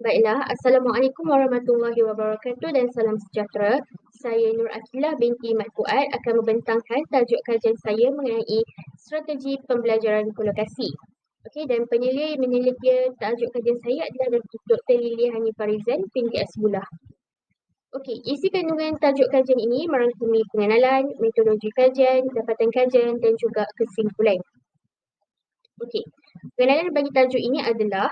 Baiklah, Assalamualaikum warahmatullahi wabarakatuh dan salam sejahtera. Saya Nur Akilah binti Mat Fuad akan membentangkan tajuk kajian saya mengenai strategi pembelajaran kolokasi. Okey, dan peneliti tajuk kajian saya adalah Dr. Lily Hani Farizan, PhD Asbullah. Okey, isi kandungan tajuk kajian ini merangkumi pengenalan, metodologi kajian, dapatan kajian dan juga kesimpulan. Okey, pengenalan bagi tajuk ini adalah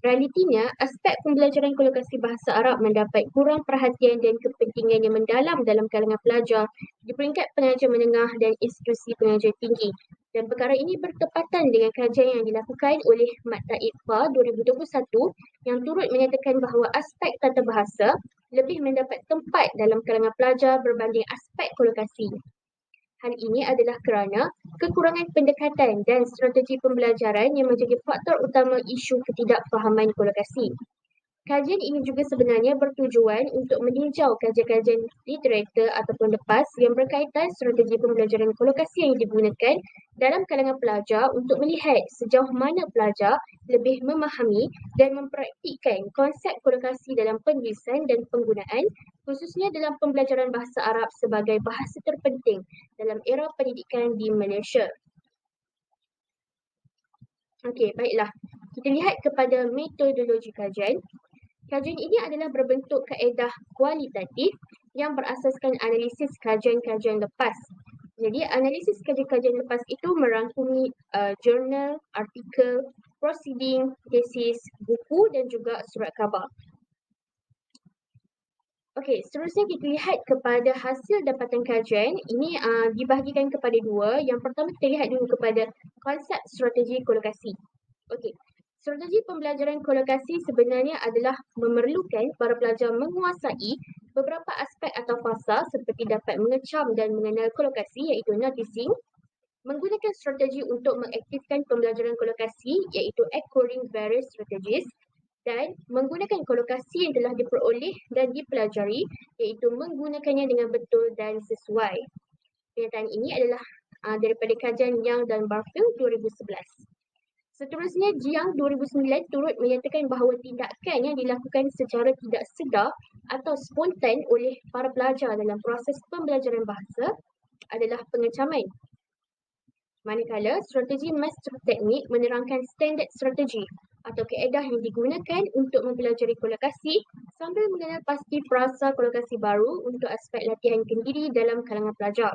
realitinya, aspek pembelajaran kolokasi bahasa Arab mendapat kurang perhatian dan kepentingan yang mendalam dalam kalangan pelajar di peringkat pengajar menengah dan institusi pengajar tinggi. Dan perkara ini bertepatan dengan kajian yang dilakukan oleh Maktab IPA 2021 yang turut menyatakan bahawa aspek tata bahasa lebih mendapat tempat dalam kalangan pelajar berbanding aspek kolokasi. Hal ini adalah kerana kekurangan pendekatan dan strategi pembelajaran yang menjadi faktor utama isu ketidakfahaman kolokasi. Kajian ini juga sebenarnya bertujuan untuk meninjau kajian-kajian literatur ataupun lepas yang berkaitan strategi pembelajaran kolokasi yang digunakan dalam kalangan pelajar untuk melihat sejauh mana pelajar lebih memahami dan mempraktikkan konsep kolokasi dalam penulisan dan penggunaan, khususnya dalam pembelajaran bahasa Arab sebagai bahasa terpenting dalam era pendidikan di Malaysia. Okey, baiklah. Kita lihat kepada metodologi kajian. Kajian ini adalah berbentuk kaedah kualitatif yang berasaskan analisis kajian-kajian lepas. Jadi, analisis kajian-kajian lepas itu merangkumi jurnal, artikel, proceeding, tesis, buku dan juga surat khabar. Okey, seterusnya kita lihat kepada hasil dapatan kajian. Ini dibahagikan kepada dua. Yang pertama kita lihat dulu kepada konsep strategi kolokasi. Okey, strategi pembelajaran kolokasi sebenarnya adalah memerlukan para pelajar menguasai beberapa aspek atau fasa seperti dapat mengecam dan mengenal kolokasi iaitu noticing, menggunakan strategi untuk mengaktifkan pembelajaran kolokasi iaitu acquiring various strategies, dan menggunakan kolokasi yang telah diperoleh dan dipelajari iaitu menggunakannya dengan betul dan sesuai. Pernyataan ini adalah daripada kajian Young dan Barfield 2011. Seterusnya, Jiang 2009 turut menyatakan bahawa tindakan yang dilakukan secara tidak sedar atau spontan oleh para pelajar dalam proses pembelajaran bahasa adalah pengecaman. Manakala, strategi master teknik menerangkan standard strategi atau kaedah yang digunakan untuk mempelajari kolokasi sambil mengenal pasti frasa kolokasi baru untuk aspek latihan kendiri dalam kalangan pelajar.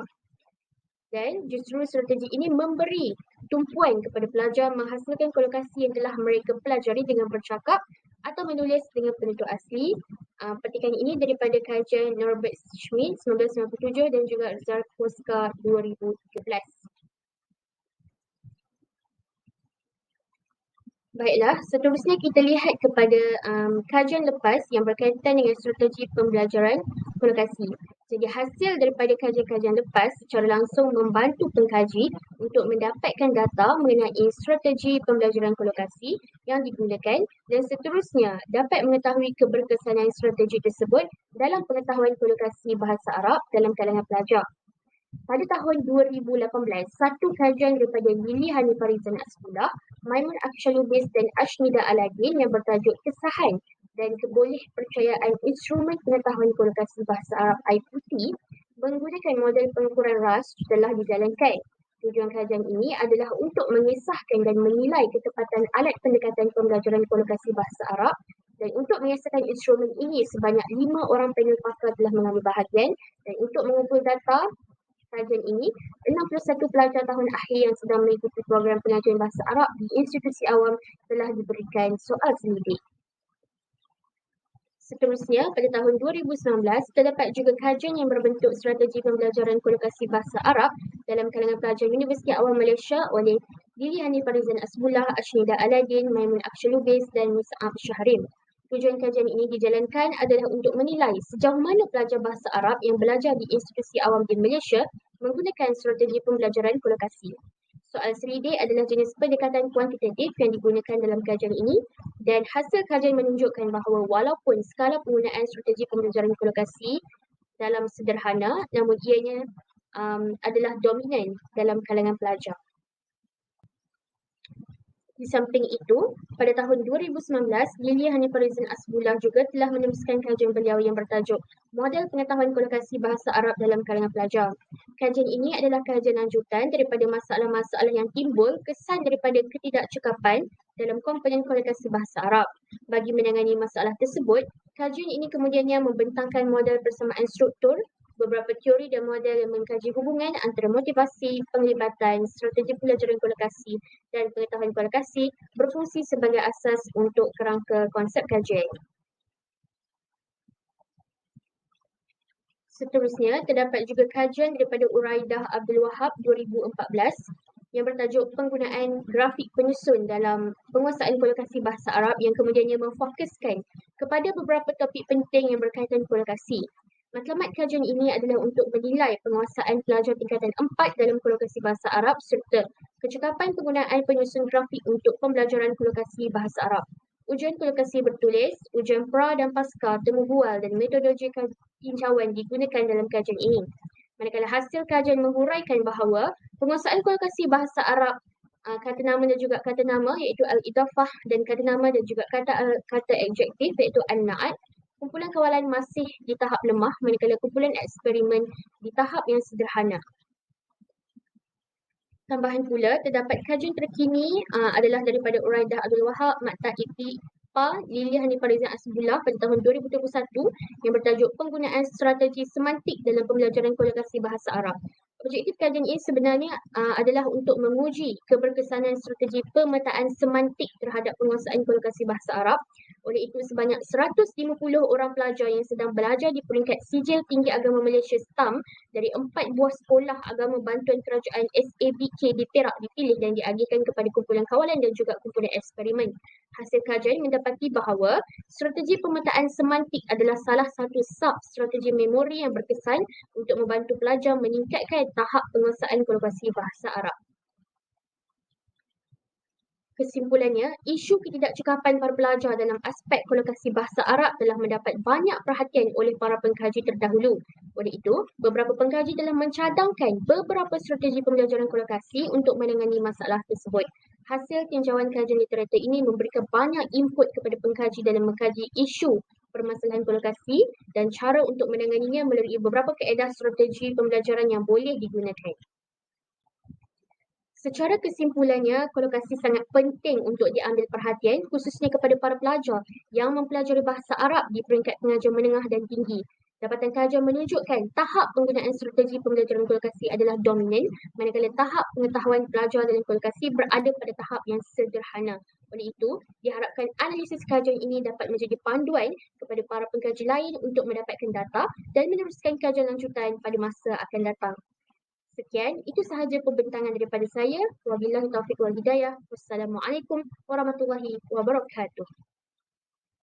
Dan justru strategi ini memberi tumpuan kepada pelajar menghasilkan kolokasi yang telah mereka pelajari dengan bercakap atau menulis dengan penutur asli. Petikan ini daripada kajian Norbert Schmidt 1997 dan juga Zarkowska 2013. Baiklah, seterusnya kita lihat kepada kajian lepas yang berkaitan dengan strategi pembelajaran kolokasi. Jadi hasil daripada kajian-kajian lepas secara langsung membantu pengkaji untuk mendapatkan data mengenai strategi pembelajaran kolokasi yang digunakan dan seterusnya dapat mengetahui keberkesanan strategi tersebut dalam pengetahuan kolokasi bahasa Arab dalam kalangan pelajar. Pada tahun 2018, satu kajian daripada Lily Hani Farizan Asbullah, Maimun Akshalubis dan Ashnida Aladin yang bertajuk Kesahan dan Kebolehpercayaan Instrumen Pengetahuan Kolokasi Bahasa Arab IPT menggunakan model pengukuran RAS telah dijalankan. Tujuan kajian ini adalah untuk mengisahkan dan menilai ketepatan alat pendekatan pembelajaran kolokasi bahasa Arab dan untuk mengesahkan instrumen ini sebanyak 5 orang panel pakar telah mengambil bahagian dan untuk mengumpul data kajian ini, 61 pelajar tahun akhir yang sedang mengikuti program pengajian bahasa Arab di institusi awam telah diberikan soal selidik. Seterusnya, pada tahun 2019, terdapat juga kajian yang berbentuk strategi pembelajaran kolokasi bahasa Arab dalam kalangan pelajar Universiti Awam Malaysia oleh Lily Hani Farizan Asbullah, Ashnida Aladin, Maimun Akshalubis dan Mus'ab Syahrim. Tujuan kajian ini dijalankan adalah untuk menilai sejauh mana pelajar bahasa Arab yang belajar di institusi awam di Malaysia menggunakan strategi pembelajaran kolokasi. Soal selidik adalah jenis pendekatan kuantitatif yang digunakan dalam kajian ini dan hasil kajian menunjukkan bahawa walaupun skala penggunaan strategi pembelajaran kolokasi dalam sederhana, namun ianya adalah dominan dalam kalangan pelajar. Di samping itu, pada tahun 2019, Lili Hanifah Rizal Asbullah juga telah meneruskan kajian beliau yang bertajuk Model Pengetahuan Kolokasi Bahasa Arab dalam kalangan pelajar. Kajian ini adalah kajian lanjutan daripada masalah-masalah yang timbul kesan daripada ketidakcukupan dalam komponen kolokasi bahasa Arab. Bagi menangani masalah tersebut, kajian ini kemudiannya membentangkan model persamaan struktur, beberapa teori dan model yang mengkaji hubungan antara motivasi, penglibatan, strategi pelajaran kolokasi dan pengetahuan kolokasi berfungsi sebagai asas untuk kerangka konsep kajian. Seterusnya, terdapat juga kajian daripada Uraidah Abdul Wahab 2014 yang bertajuk penggunaan grafik penyusun dalam penguasaan kolokasi bahasa Arab yang kemudiannya memfokuskan kepada beberapa topik penting yang berkaitan kolokasi. Matlamat kajian ini adalah untuk menilai penguasaan pelajar tingkatan 4 dalam kolokasi bahasa Arab serta kecukupan penggunaan penyusun grafik untuk pembelajaran kolokasi bahasa Arab. Ujian kolokasi bertulis, ujian pra dan pasca, temu bual dan metodologi tinjauan digunakan dalam kajian ini. Manakala hasil kajian menghuraikan bahawa penguasaan kolokasi bahasa Arab kata nama dan juga kata nama iaitu al-idafah dan kata nama dan juga kata adjektif iaitu an-na'at. Kumpulan kawalan masih di tahap lemah manakala kumpulan eksperimen di tahap yang sederhana. Tambahan pula, terdapat kajian terkini adalah daripada Uraidah Abdul Wahab, Maktab IPA, Lili Hanifah Rizal Asbullah pada tahun 2021 yang bertajuk penggunaan strategi semantik dalam pembelajaran kolokasi bahasa Arab. Objektif kajian ini sebenarnya adalah untuk menguji keberkesanan strategi pemetaan semantik terhadap penguasaan kolokasi bahasa Arab. Oleh itu, sebanyak 150 orang pelajar yang sedang belajar di peringkat Sijil Tinggi Agama Malaysia STAM dari 4 buah sekolah agama bantuan kerajaan SABK di Perak dipilih dan diagihkan kepada kumpulan kawalan dan juga kumpulan eksperimen. Hasil kajian mendapati bahawa strategi pemetaan semantik adalah salah satu sub-strategi memori yang berkesan untuk membantu pelajar meningkatkan tahap penguasaan kolokasi bahasa Arab. Kesimpulannya, isu ketidakcukupan para pelajar dalam aspek kolokasi bahasa Arab telah mendapat banyak perhatian oleh para pengkaji terdahulu. Oleh itu, beberapa pengkaji telah mencadangkan beberapa strategi pembelajaran kolokasi untuk menangani masalah tersebut. Hasil tinjauan kajian literatur ini memberikan banyak input kepada pengkaji dalam mengkaji isu permasalahan kolokasi dan cara untuk menanganinya melalui beberapa kaedah strategi pembelajaran yang boleh digunakan. Secara kesimpulannya, kolokasi sangat penting untuk diambil perhatian khususnya kepada para pelajar yang mempelajari bahasa Arab di peringkat pengajian menengah dan tinggi. Dapatan kajian menunjukkan tahap penggunaan strategi pembelajaran kolokasi adalah dominan, manakala tahap pengetahuan pelajar dalam kolokasi berada pada tahap yang sederhana. Oleh itu, diharapkan analisis kajian ini dapat menjadi panduan kepada para pengkaji lain untuk mendapatkan data dan meneruskan kajian lanjutan pada masa akan datang. Sekian, itu sahaja pembentangan daripada saya. Wabillahi taufiq wal hidayah. Wassalamualaikum warahmatullahi wabarakatuh.